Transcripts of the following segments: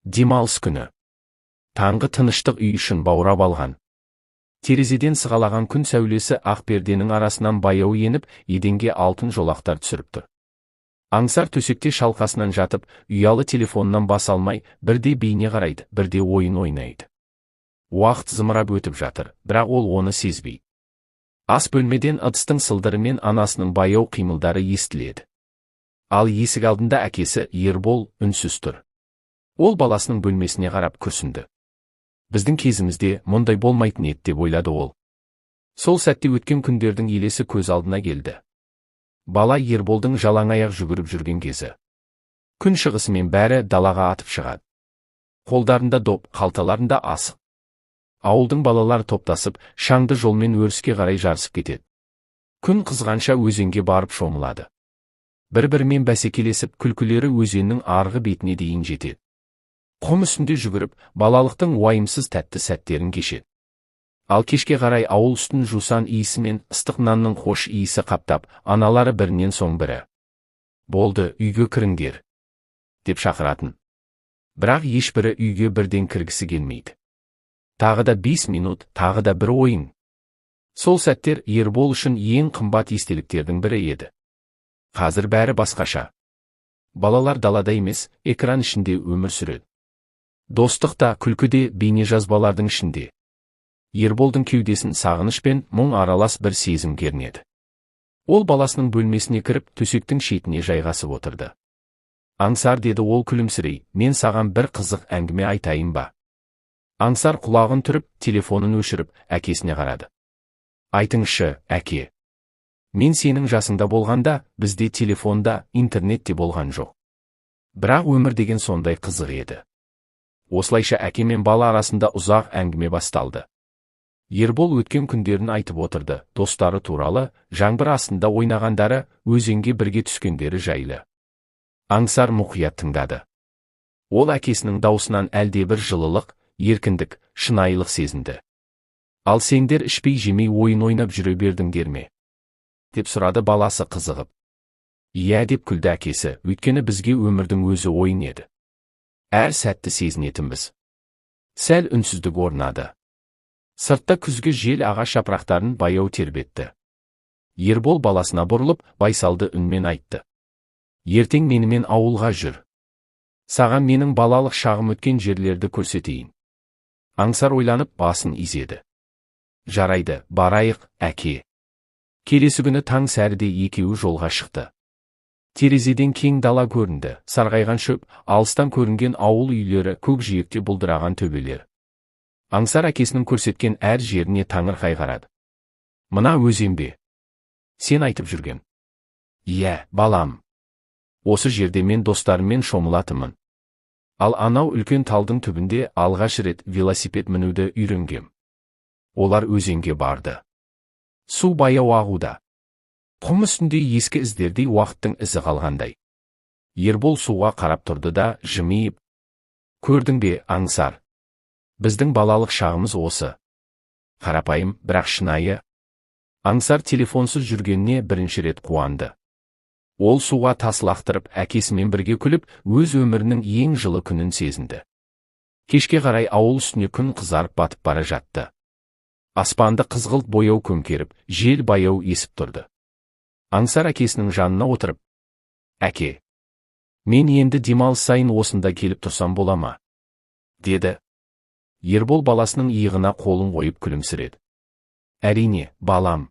Демалыс күні. Таңғы тыныштық үй ішін баурап алған. Терезеден сығалаған күн сәулесі ақ перденің арасынан баяу еніп, еденге алтын жолақтар түсіріп тұр. Аңсар төсекте шалқасынан жатып, ұялы телефонынан бас алмай, бірде бейне қарайды, бірде ойын ойнайды. Уақыт зымырап өтіп жатыр, бірақ ол оны сезбейді. Ас бөлмеден ыдыстың сылдыры мен анасының баяу қимылдары естіледі. Ал есік алдында әкесі Ербол үнсіз тұр. Ол баласының бөлмесіне қарап күрсінді. Біздің кезімізде мұндай болмайтын еді деп ойлады ол. Сол сәтте өткен күндердің елесі көз алдына келді. Бала Ерболдың жалаң аяқ жүгіріп жүрген кезі. Күн шығысымен бәрі далаға атып шығады. Қолдарында доп, қалталарында асық. Ауылдың балалар топтасып, шаңды жолмен өріске қарай жарысып кетеді. Күн қызғанша өзенге барып шомылады. Бір-бірімен бәсекелесіп, күлкілері өзеннің арғы бетіне дейін жетеді. Құм үстінде жүгіріп, балалықтың уайымсыз тәтті сәттерін кешеді. Ал кешке қарай ауыл үстін жусан иісі мен ыстық нанның хош иісі қаптап, аналары бірінен соң бірі. Болды, үйге кіріңдер, деп шақыратын. Бірақ ешбірі үйге бірден кіргісі келмейді. Тағы да 5 минут, тағы да бір ойын. Сол сәттер Ербол үшін ең қымбат естеліктердің бірі еді. Қазір бәрі басқаша. Балалар далада емес, экран ішінде өмір сүреді. Достық та, күлкі де бейнежазбалардың ішінде. Ерболдың кеудесін сағыныш пен мұң аралас бір сезім кернеді. Ол баласының бөлмесіне кіріп, төсектің шетіне жайғасып отырды. Аңсар, деді ол күлімсірей, мен саған бір қызық әңгіме айтайын ба? Аңсар құлағын түріп, телефонын өшіріп, әкесіне қарады. Айтыңызшы, әке. Мен сенің жасыңда болғанда, бізде телефонда, интернетте болған жоқ. Бірақ өмір деген сондай қызық еді. Осылайша әке мен бала арасында ұзақ әңгіме басталды. Ербол өткен күндерін айтып отырды, достары туралы, жаңбыр астында ойнағандары, өзенге бірге түскендері жайлы. Аңсар мұқият тыңдады. Ол әкесінің даусынан әлдебір жылылық, еркіндік, шынайылық сезінді. Ал сендер ішпей жемей ойын ойнап жүре бердіңдер ме? Деп сұрады баласы қызығып. Иә, деп күлді әкесі, өйткені бізге өмірдің өзі ойын еді. Әр сәтті сезінетінбіз. Сәл үнсіздік орнады. Сыртта күзгі жел ағаш жапырақтарын баяу тербетті. Ербол баласына бұрылып, байсалды үнмен айтты. Ертең менімен ауылға жүр. Саған менің балалық шағым өткен жерлерді көрсетейін. Аңсар ойланып басын изеді. Жарайды, барайық, әке. Келесі күні таң сәріде екеуі жолға шықты. Терезеден кең дала көрінді, сарғайған шөп, алыстан көрінген ауыл үйлері, көкжиекте бұлдыраған төбелер. Аңсар әкесінің көрсеткен әр жеріне таңырқай қарады. Мына өзен бе? Сен айтып жүрген. Иә, балам. Осы жерде мен достарыммен шомылатынмын. Ал анау үлкен талдың түбінде алғаш рет велосипед мінуді үйренгем. Олар өзенге барды. Су баяу ағуда. Құм үстінде ескі іздердей уақыттың ізі қалғандай. Ербол суға қарап тұрды да, жымиып. Көрдің бе, Аңсар? Біздің балалық шағымыз осы. Қарапайым, бірақ шынайы. Аңсар телефонсыз жүргеніне бірінші рет қуанды. Ол суға тас лақтырып, әкесімен бірге күліп, өз өмірінің ең жылы күнін сезінді. Кешке қарай ауыл үстіне күн қызарып батып бара жатты. Аспанды қызғылт бояу көмкеріп, жел баяу есіп тұрды. Аңсар әкесінің жанына отырып, әке, мен енді демалыс сайын осында келіп тұрсам бола ма? Деді. Ербол баласының иығына қолын қойып күлімсіреді. Әрине, балам.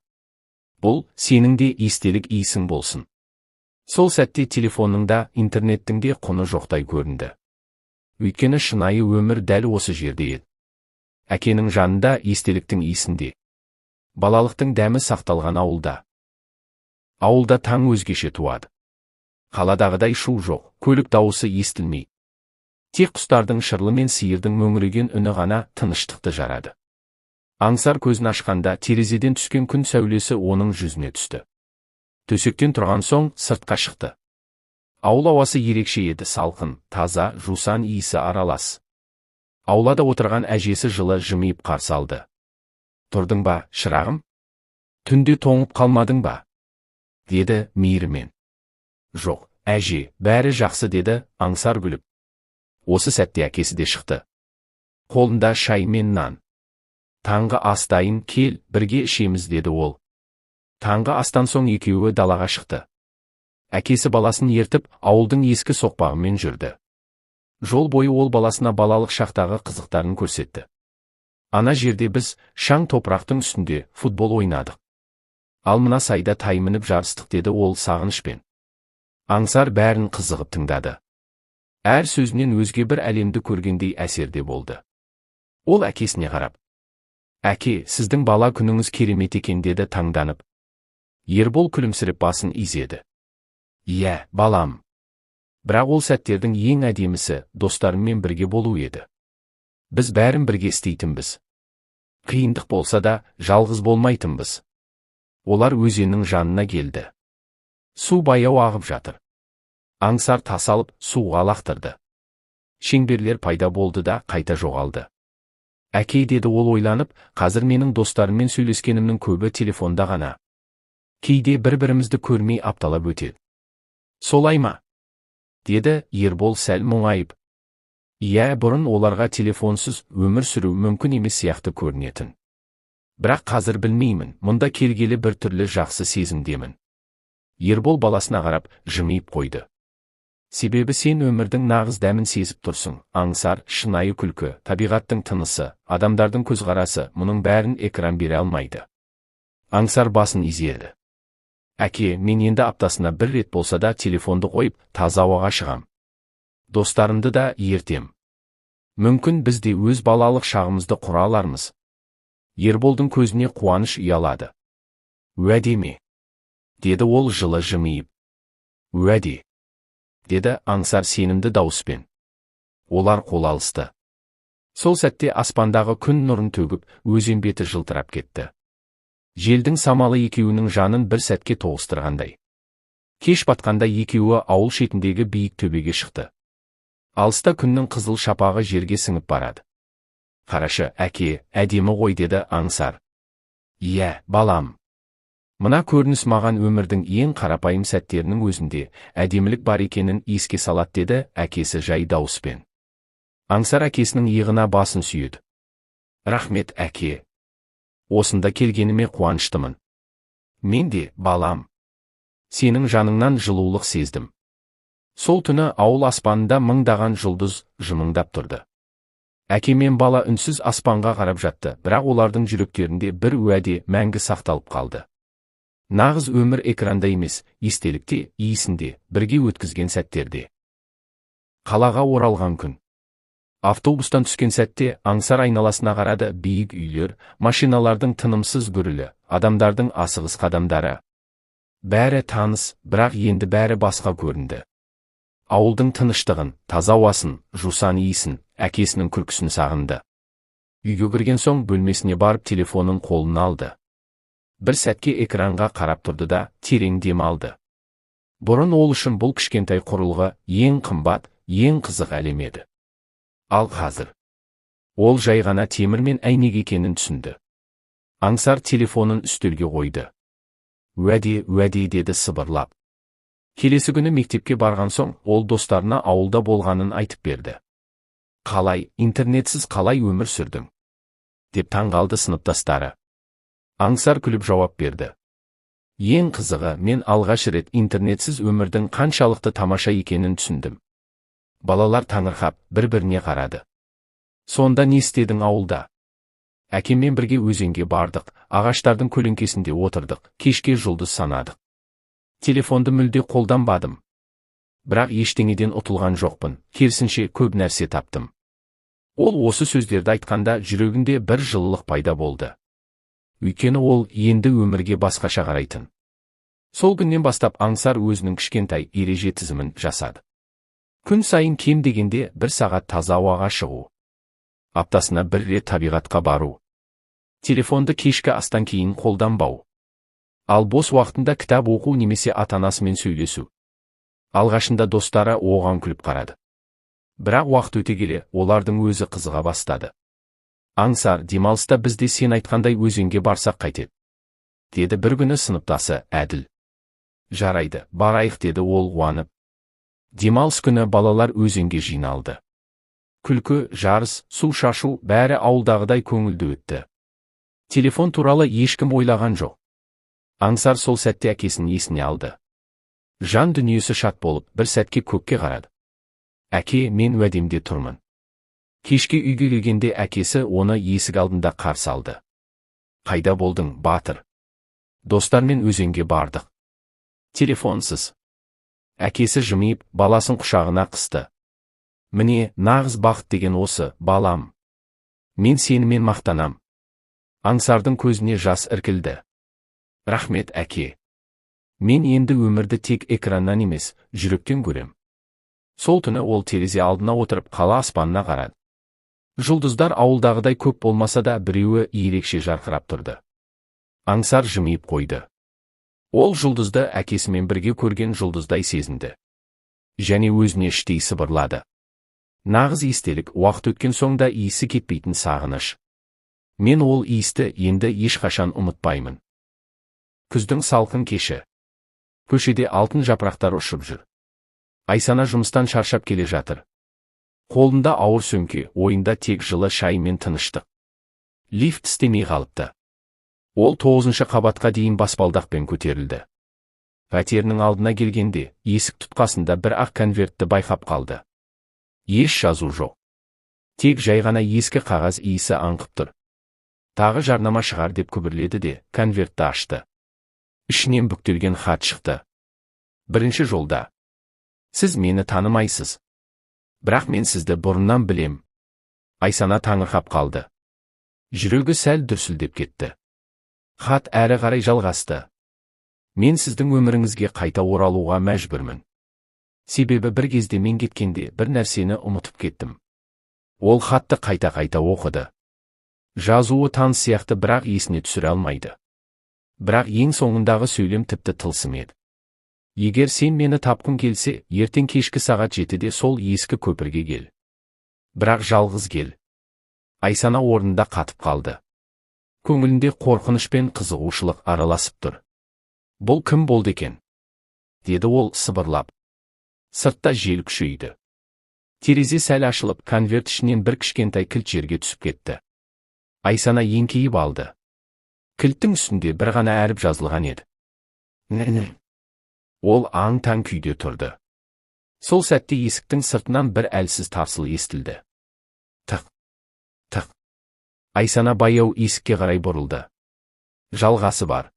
Бұл сенің де естелік иісің болсын. Сол сәтте телефонның да, интернеттің де құны жоқтай көрінді. Өйткені шынайы өмір дәл осы жерде еді. Әкенің жанында, естеліктің иісінде. Балалықтың дәмі сақталған ауылда. Ауылда таң өзгеше туады. Қаладағыдай шу жоқ, көлік дауысы естілмей. Тек құстардың шырлы мен сиырдың мөңіреген үні ғана тыныштықты жарады. Аңсар көзін ашқанда терезеден түскен күн сәулесі оның жүзіне түсті. Төсектен тұрған соң сыртқа шықты. Ауыл ауасы ерекше еді, салқын, таза, жусан иісі аралас. Аулада отырған әжесі жылы жымиып қарсы алды. Тұрдың ба, шырағым? Түнде тоңып қалмадың ба? Деді мейірімен. Жоқ, әже, бәрі жақсы, деді Аңсар күліп. Осы сәтте әкесі де шықты. Қолында шай мен нан. Таңғы ас дайын, кел, бірге ішеміз деді ол. Таңғы астан соң екеуі далаға шықты. Әкесі баласын ертіп, ауылдың ескі соқпағымен жүрді. Жол бойы ол баласына балалық шақтағы қызықтарын көрсетті. Ана жерде біз шаң топырақтың үстінде футбол ойнадық. Ал мына сайда тай мініп жарыстық деді ол сағынышпен. Аңсар бәрін қызығып тыңдады. Әр сөзінен өзге бір әлемді көргендей әсерде болды. Ол әкесіне қарап: «Әке, сіздің бала күніңіз керемет екен» деді таңданып. Ербол күлімсіреп басын изеді. «Иә, балам. Бірақ ол сәттердің ең әдемісі достарыммен бірге болу еді. Біз бәрін бірге істейтінбіз. Қиындық болса да, жалғыз болмайтынбыз». Олар өзеннің жанына келді. Су баяу ағып жатыр. Аңсар тас алып суға лақтырды. Шеңберлер пайда болды да қайта жоғалды. «Әке», деді ол ойланып, «қазір менің достарыммен сөйлескенімнің көбі телефонда ғана. Кейде бір-бірімізді көрмей апталап өтеді. Солай ма?» деді Ербол сәл мұңайып. «Иә, бұрын оларға телефонсыз өмір сүру мүмкін емес сияқты көрінетін. Бірақ қазір білмеймін, мұнда келгелі бір түрлі жақсы сезімдемін». Ербол баласына қарап жымиып қойды. «Себебі сен өмірдің нағыз дәмін сезіп тұрсың». Аңсар, шынайы күлкі, табиғаттың тынысы, адамдардың көзқарасы, мұның бәрін экран бере алмайды. Аңсар басын изеді. «Әке, мен енді аптасына бір рет болса да телефонды қойып, таза ауаға шығам. Достарымды да ертем. Мүмкін біз де өз балалық шағымызды құра алармыз». Ерболдың көзіне қуаныш ұялады. «Уәде ме?» деді ол жылы жымиып. «Уәде», деді Аңсар сенімді дауыспен. Олар қол алысты. Сол сәтте аспандағы күн нұрын төгіп, өзен беті жылтырап кетті. Желдің самалы екеуінің жанын бір сәтке тоғыстырғандай. Кеш батқанда екеуі ауыл шетіндегі биік төбеге шықты. Алыста күннің қызыл шапағы жерге сіңіп барады. «Қарашы, әке, әдемі ғой», деді Аңсар. «Иә, балам. Мына көрініс маған өмірдің ең қарапайым сәттерінің өзінде әдемілік бар екенін еске салады», деді әкесі жай дауыспен. Аңсар әкесінің иығына басын сүйеді. «Рахмет, әке. Осында келгеніме қуаныштымын». «Мен де, балам. Сенің жаныңнан жылулық сездім». Сол түні ауыл аспанында мыңдаған жұлдыз жымыңдап тұрды. Әке мен бала үнсіз аспанға қарап жатты, бірақ олардың жүректерінде бір уәде мәңгі сақталып қалды. Нағыз өмір экранда емес, естелікте, иісінде, бірге өткізген сәттерде. Қалаға оралған күн. Автобустан түскен сәтте Аңсар айналасына қарады. Биік үйлер, машиналардың тынымсыз гүрілі, адамдардың асығыс қадамдары. Бәрі таныс, бірақ енді бәрі басқа көрінді. Ауылдың тыныштығын, таза ауасын, жусан иісін, әкесінің күлкісін сағынды. Үйге кірген соң бөлмесіне барып телефонын қолына алды. Бір сәтке экранға қарап тұрды да терең дем алды. Бұрын ол үшін бұл кішкентай құрылғы ең қымбат, ең қызық әлем еді. Ал қазір ол жай ғана темір мен әйнек екенін түсінді. Аңсар телефонын үстелге қойды. «Уәде, уәде», деді сыбырлап. Келесі күні мектепке барған соң ол достарына ауылда болғанын айтып берді. «Қалай, интернетсіз қалай өмір сүрдің?» деп таңғалды сыныптастары. Аңсар күліп жауап берді. «Ең қызығы, мен алғаш рет интернетсіз өмірдің қаншалықты тамаша екенін түсіндім». Балалар таңырқап бір-біріне қарады. «Сонда не істедің ауылда?» «Әкеммен бірге өзенге бардық, ағаштардың көлеңкесінде отырдық, кешке жұлдыз санадық. Телефонды мүлде қолданбадым. Бірақ ештеңеден ұтылған жоқпын, керісінше көп нәрсе таптым». Ол осы сөздерді айтқанда жүрегінде бір жылылық пайда болды. Өйткені ол енді өмірге басқаша қарайтын. Сол күннен бастап Аңсар өзінің кішкентай ереже тізімін жасады. Күн сайын кем дегенде бір сағат таза ауаға шығу. Аптасына бір рет табиғатқа бару. Телефонды кешкі астан кейін қолданбау. Ал бос уақытында кітап оқу немесе ата-анасымен сөйлесу. Алғашында достары оған күліп қарады. Бірақ уақыт өте келе олардың өзі қызыға бастады. «Аңсар, демалыста бізде сен айтқандай өзенге барсақ қайтеді?» деді бір күні сыныптасы Әділ. «Жарайды, барайық», деді ол қуанып. Демалыс күні балалар өзенге жиналды. Күлкі, жарыс, су шашу, бәрі ауылдағыдай көңілді өтті. Телефон туралы ешкім ойлаған жоқ. Аңсар сол сәтте әкесін есіне алды. Жан дүниесі шат болып, бір сәтке көкке қарады. Әке, мен уәдемде тұрмын. Кешке үйге келгенде әкесі оны есік алдында қарсы алды. Қайда болдың, батыр? Достармен өзенге бардық. Телефонсыз. Әкесі жымиып, баласын құшағына қысты. Міне, нағыз бақыт деген осы, балам. Мен сенімен мақтанам. Аңсардың көзіне жас іркілді. Рахмет, әке. Мен енді өмірді тек экраннан емес, жүректен көрем. Сол түні ол терезе алдына отырып қала аспанына қарады. Жұлдыздар ауылдағыдай көп болмаса да біреуі ерекше жарқырап тұрды. Аңсар жымиып қойды. Ол жұлдызды әкесімен бірге көрген жұлдыздай сезінді. Және өзіне іштей сыбырлады. Нағыз естелік, уақыт өткен соң да иісі кетпейтін сағыныш. Мен ол иісті енді ешқашан ұмытпаймын. Күздің салқын кеші. Көшеде алтын жапырақтар ұшып жүр. Айсана жұмыстан шаршап келе жатыр. Қолында ауыр сөмке, ойында тек жылы шай мен тыныштық. Лифт істемей қалыпты. Ол 9-шы қабатқа дейін баспалдақпен көтерілді. Пәтерінің алдына келгенде, есік тұтқасында бір ақ конвертті байқап қалды. Еш жазу жоқ. Тек жай ғана ескі қағаз иісі аңқып тұр. Тағы жарнама шығар деп күбірледі де, конвертті ашты. Ішінен бүктелген хат шықты. Бірінші жолда. Сіз мені танымайсыз. Бірақ мен сізді бұрыннан білем. Айсана таңырқап қалды. Жүрегі сәл дүрсілдеп кетті. Хат әрі қарай жалғасты. Мен сіздің өміріңізге қайта оралуға мәжбүрмін. Себебі бір кезде мен кеткенде бір нәрсені ұмытып кеттім. Ол хатты қайта-қайта оқыды. Жазуы таныс сияқты, бірақ есіне түсіре алмайды. Бірақ ең соңындағы сөйлем тіпті тылсым еді. Егер сен мені тапқың келсе, ертең кешкі сағат 7-де сол ескі көпірге кел. Бірақ жалғыз кел. Айсана орнында қатып қалды. Көңілінде қорқыныш пен қызығушылық араласып тұр. Бұл кім болды екен? Деді ол сыбырлап. Сыртта жел күшейді. Терезе сәл ашылып, конверт ішінен бір кішкентай кілт жерге түсіп кетті. Айсана еңкейіп алды. Кілттің үстінде бір ғана әріп жазылған еді. Ол аң-таң күйде тұрды. Сол сәтте есіктің сыртынан бір әлсіз тарсыл естілді. Тық, тық. Айсана баяу есікке қарай бұрылды. Жалғасы бар.